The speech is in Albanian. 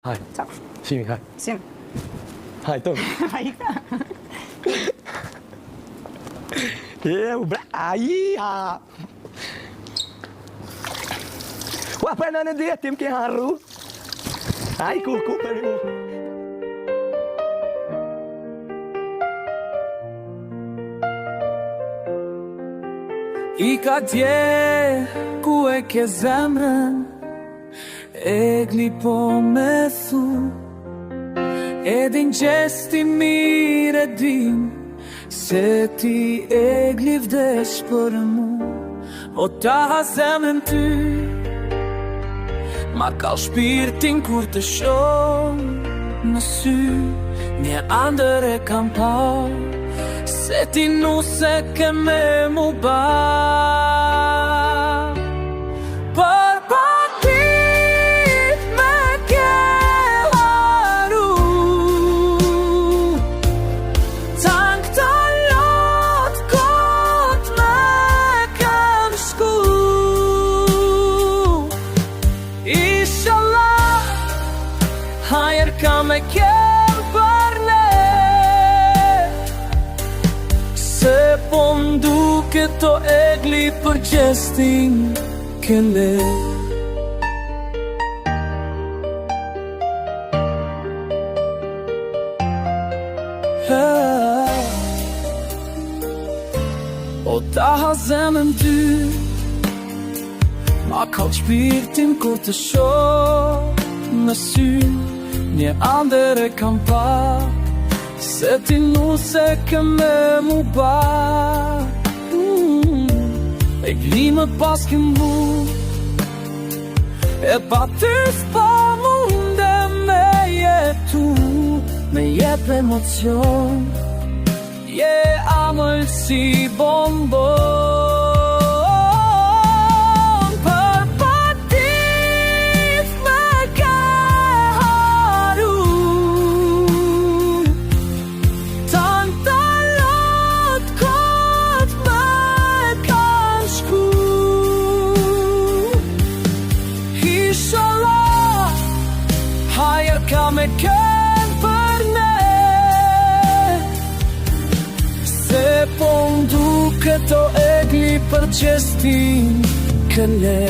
Hai, Ciao. Simi, hai. Sì. Hai, torna. Vai. Iya. Wah, pengen dia tim ki haru. Hai, kuku pengen. I ka dje ku e ke zemrën e gli po me thu e din gjesti mire din se ti e gli vdesh për mu o ta ha zemrën ty ma kall shpirtin kur të shoh në sy një andër e kam pa se ti nuse ke me mu ba për patit me ke haru tan këto lot kot me kam shku Inshallah hajer ka me kem për ne se po m'duke to egli për gjestin kele O ta ha zemën ty ma kall shpirtin kur të shoh në sy një andër e kam pa se ti nuse ke me mu ba e glimë pas ke mu e pa ty s'pa munde me jetu me jep emocion je amëll si bombon për patit me ke haru tanta lot kot me kan shku Inshallah hajer ka me ken për ne se po m'duke to egli për gjestin kële